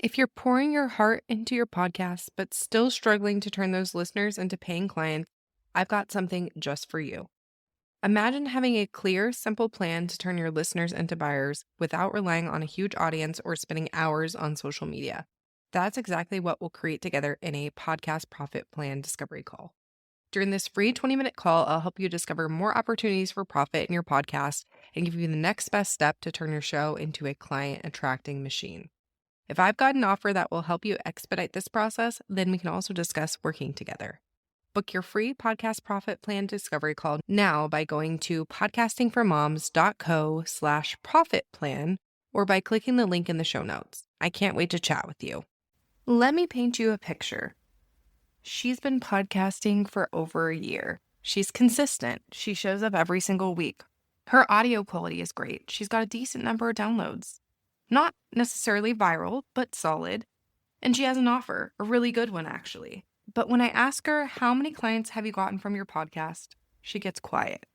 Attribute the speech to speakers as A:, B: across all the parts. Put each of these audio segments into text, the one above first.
A: If you're pouring your heart into your podcast, but still struggling to turn those listeners into paying clients, I've got something just for you. Imagine having a clear, simple plan to turn your listeners into buyers without relying on a huge audience or spending hours on social media. That's exactly what we'll create together in a podcast profit plan discovery call. During this free 20-minute call, I'll help you discover more opportunities for profit in your podcast and give you the next best step to turn your show into a client attracting machine. If I've got an offer that will help you expedite this process, then we can also discuss working together. Book your free podcast profit plan discovery call now by going to podcastingformoms.co/profit plan or by clicking the link in the show notes. I can't wait to chat with you. Let me paint you a picture. She's been podcasting for over a year. She's consistent. She shows up every single week. Her audio quality is great. She's got a decent number of downloads. Not necessarily viral, but solid. And she has an offer, a really good one actually. But when I ask her, how many clients have you gotten from your podcast? She gets quiet.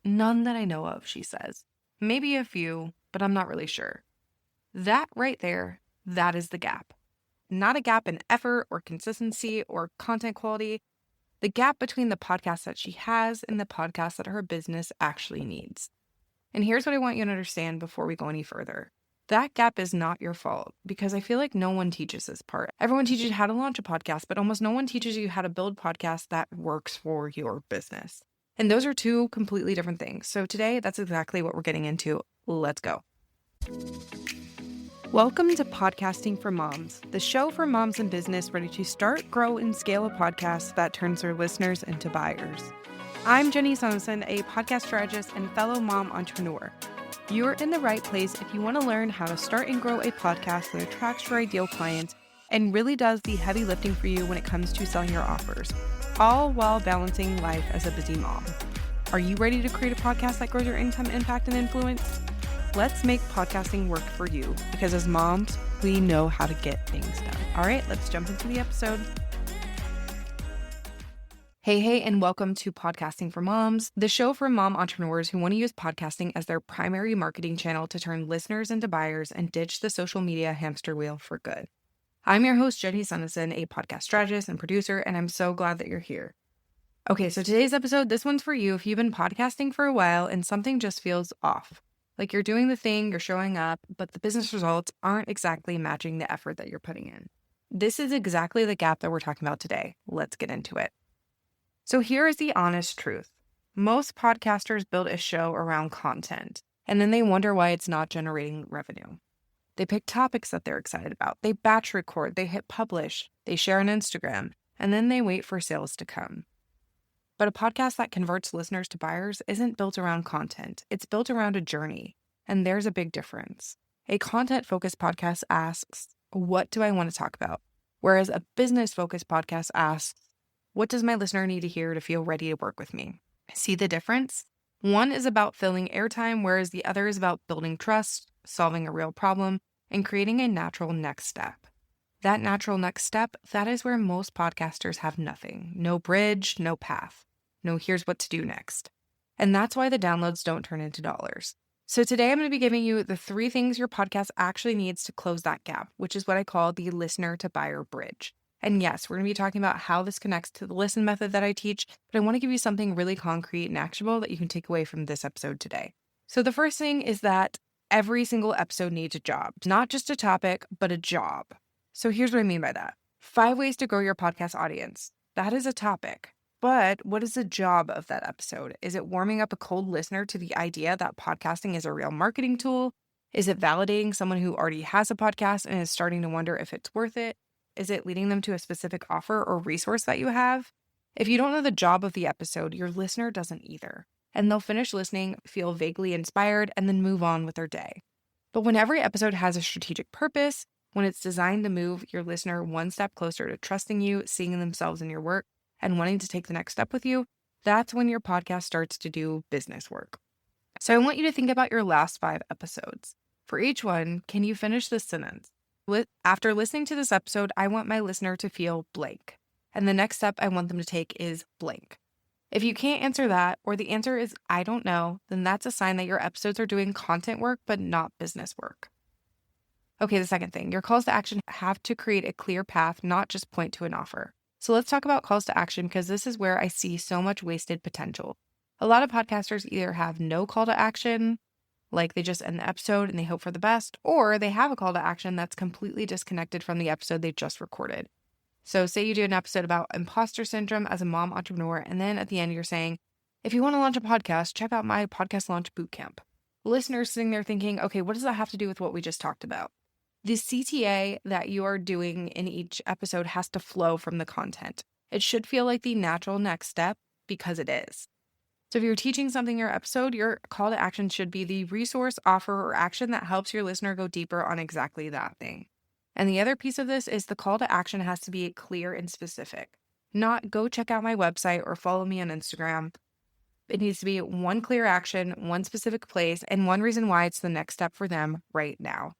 A: None that I know of, she says. Maybe a few, but I'm not really sure. That right there, that is the gap. Not a gap in effort or consistency or content quality. The gap between the podcast that she has and the podcast that her business actually needs. And here's what I want you to understand before we go any further. That gap is not your fault because I feel like no one teaches this part. Everyone teaches you how to launch a podcast, but almost no one teaches you how to build podcasts that works for your business. And those are two completely different things. So today, that's exactly what we're getting into. Let's go. Welcome to Podcasting for Moms, the show for moms in business ready to start, grow, and scale a podcast that turns their listeners into buyers. I'm Jenny Sonneson, a podcast strategist and fellow mom entrepreneur. You're in the right place if you want to learn how to start and grow a podcast that attracts your ideal clients and really does the heavy lifting for you when it comes to selling your offers, all while balancing life as a busy mom. Are you ready to create a podcast that grows your income, impact, and influence? Let's make podcasting work for you because as moms, we know how to get things done. All right, let's jump into the episode. Hey, and welcome to Podcasting for Moms, the show for mom entrepreneurs who want to use podcasting as their primary marketing channel to turn listeners into buyers and ditch the social media hamster wheel for good. I'm your host, Jenny Sonneson, a podcast strategist and producer, and I'm so glad that you're here. Okay, so today's episode, this one's for you if you've been podcasting for a while and something just feels off. Like you're doing the thing, you're showing up, but the business results aren't exactly matching the effort that you're putting in. This is exactly the gap that we're talking about today. Let's get into it. So here is the honest truth. Most podcasters build a show around content, and then they wonder why it's not generating revenue. They pick topics that they're excited about. They batch record, they hit publish, they share on Instagram, and then they wait for sales to come. But a podcast that converts listeners to buyers isn't built around content. It's built around a journey, and there's a big difference. A content-focused podcast asks, what do I want to talk about? Whereas a business-focused podcast asks, what does my listener need to hear to feel ready to work with me? See the difference? One is about filling airtime, whereas the other is about building trust, solving a real problem, and creating a natural next step. That natural next step, that is where most podcasters have nothing. No bridge, no path. No here's what to do next. And that's why the downloads don't turn into dollars. So today I'm going to be giving you the 3 things your podcast actually needs to close that gap, which is what I call the listener to buyer bridge. And yes, we're going to be talking about how this connects to the listen method that I teach, but I want to give you something really concrete and actionable that you can take away from this episode today. So the first thing is that every single episode needs a job, not just a topic, but a job. So here's what I mean by that. 5 ways to grow your podcast audience. That is a topic. But what is the job of that episode? Is it warming up a cold listener to the idea that podcasting is a real marketing tool? Is it validating someone who already has a podcast and is starting to wonder if it's worth it? Is it leading them to a specific offer or resource that you have? If you don't know the job of the episode, your listener doesn't either. And they'll finish listening, feel vaguely inspired, and then move on with their day. But when every episode has a strategic purpose, when it's designed to move your listener one step closer to trusting you, seeing themselves in your work, and wanting to take the next step with you, that's when your podcast starts to do business work. So I want you to think about your last 5 episodes. For each one, can you finish this sentence? After listening to this episode, I want my listener to feel blank. And the next step I want them to take is blank. If you can't answer that, or the answer is I don't know, then that's a sign that your episodes are doing content work, but not business work. Okay, the second thing, your calls to action have to create a clear path, not just point to an offer. So let's talk about calls to action because this is where I see so much wasted potential. A lot of podcasters either have no call to action, like they just end the episode and they hope for the best, or they have a call to action that's completely disconnected from the episode they just recorded. So say you do an episode about imposter syndrome as a mom entrepreneur, and then at the end you're saying, if you want to launch a podcast, check out my podcast launch bootcamp. Listeners sitting there thinking, okay, what does that have to do with what we just talked about? The CTA that you are doing in each episode has to flow from the content. It should feel like the natural next step because it is. So if you're teaching something in your episode, your call to action should be the resource, offer, or action that helps your listener go deeper on exactly that thing. And the other piece of this is the call to action has to be clear and specific. Not go check out my website or follow me on Instagram. It needs to be one clear action, one specific place, and one reason why it's the next step for them right now.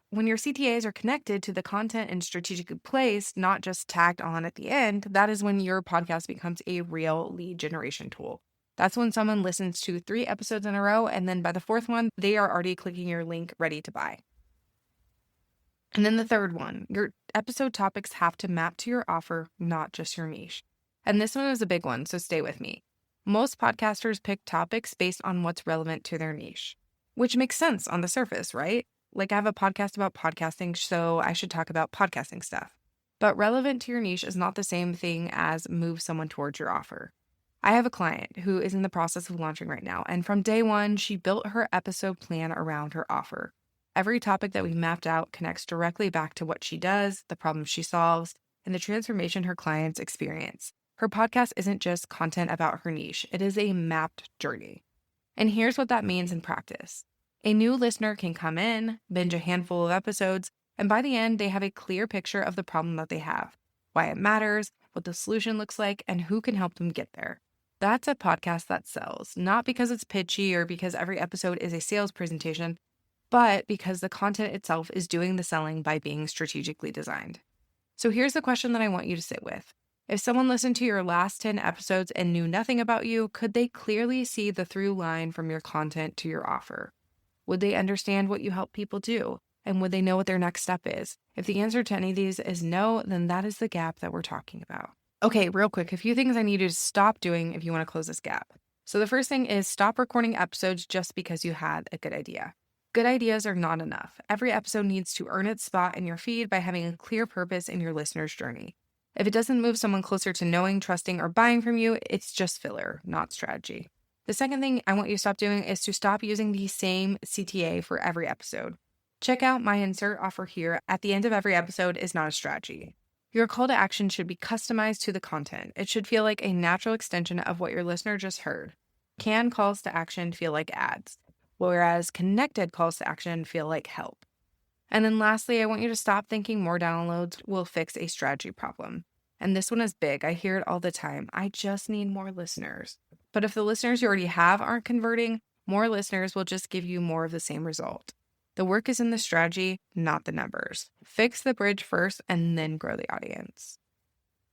A: When your CTAs are connected to the content and strategically placed, not just tagged on at the end, that is when your podcast becomes a real lead generation tool. That's when someone listens to 3 episodes in a row, and then by the 4th one, they are already clicking your link ready to buy. And then the third one, your episode topics have to map to your offer, not just your niche. And this one is a big one, so stay with me. Most podcasters pick topics based on what's relevant to their niche, which makes sense on the surface, right? Like I have a podcast about podcasting, so I should talk about podcasting stuff. But relevant to your niche is not the same thing as move someone towards your offer. I have a client who is in the process of launching right now, and from day one, she built her episode plan around her offer. Every topic that we mapped out connects directly back to what she does, the problems she solves, and the transformation her clients experience. Her podcast isn't just content about her niche, it is a mapped journey. And here's what that means in practice. A new listener can come in, binge a handful of episodes, and by the end, they have a clear picture of the problem that they have, why it matters, what the solution looks like, and who can help them get there. That's a podcast that sells, not because it's pitchy or because every episode is a sales presentation, but because the content itself is doing the selling by being strategically designed. So here's the question that I want you to sit with. If someone listened to your last 10 episodes and knew nothing about you, could they clearly see the through line from your content to your offer? Would they understand what you help people do? And would they know what their next step is? If the answer to any of these is no, then that is the gap that we're talking about. Okay, real quick, a few things I need you to stop doing if you want to close this gap. So the first thing is stop recording episodes just because you had a good idea. Good ideas are not enough. Every episode needs to earn its spot in your feed by having a clear purpose in your listener's journey. If it doesn't move someone closer to knowing, trusting, or buying from you, it's just filler, not strategy. The second thing I want you to stop doing is to stop using the same CTA for every episode. Check out my insert offer here at the end of every episode is not a strategy. Your call to action should be customized to the content. It should feel like a natural extension of what your listener just heard. Canned calls to action feel like ads, whereas connected calls to action feel like help. And then lastly, I want you to stop thinking more downloads will fix a strategy problem. And this one is big. I hear it all the time. I just need more listeners. But if the listeners you already have aren't converting, more listeners will just give you more of the same result. The work is in the strategy, not the numbers. Fix the bridge first and then grow the audience.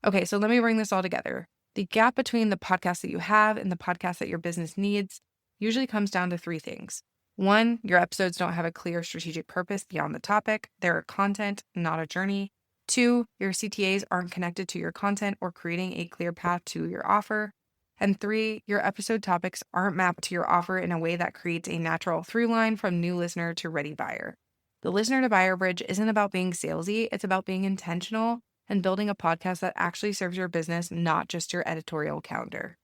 A: Okay, so let me bring this all together. The gap between the podcast that you have and the podcast that your business needs usually comes down to 3 things. 1, your episodes don't have a clear strategic purpose beyond the topic. They're a content, not a journey. 2, your CTAs aren't connected to your content or creating a clear path to your offer. And 3, your episode topics aren't mapped to your offer in a way that creates a natural through line from new listener to ready buyer. The listener to buyer bridge isn't about being salesy, it's about being intentional and building a podcast that actually serves your business, not just your editorial calendar.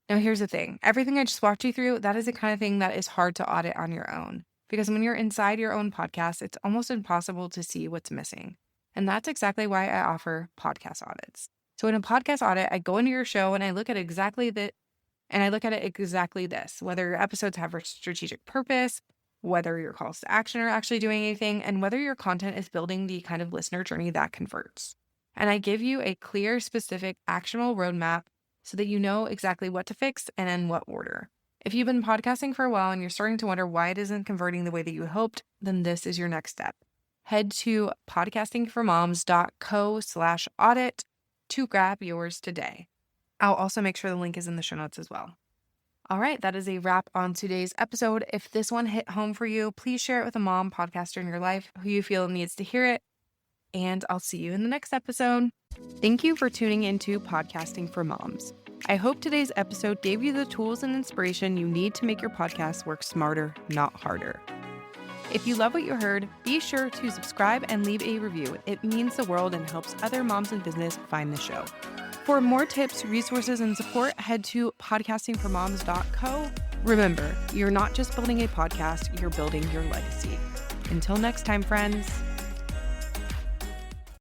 A: Now, here's the thing. Everything I just walked you through, that is the kind of thing that is hard to audit on your own. Because when you're inside your own podcast, it's almost impossible to see what's missing. And that's exactly why I offer podcast audits. So in a podcast audit, I go into your show and I look at exactly this, whether your episodes have a strategic purpose, whether your calls to action are actually doing anything, and whether your content is building the kind of listener journey that converts. And I give you a clear, specific, actionable roadmap so that you know exactly what to fix and in what order. If you've been podcasting for a while and you're starting to wonder why it isn't converting the way that you hoped, then this is your next step. Head to podcastingformoms.co/audit to grab yours today. I'll also make sure the link is in the show notes as well. All right, that is a wrap on today's episode. If this one hit home for you, please share it with a mom podcaster in your life who you feel needs to hear it. And I'll see you in the next episode. Thank you for tuning into Podcasting for Moms. I hope today's episode gave you the tools and inspiration you need to make your podcast work smarter, not harder. If you love what you heard, be sure to subscribe and leave a review. It means the world and helps other moms in business find the show. For more tips, resources, and support, head to podcastingformoms.co. Remember, you're not just building a podcast, you're building your legacy. Until next time, friends.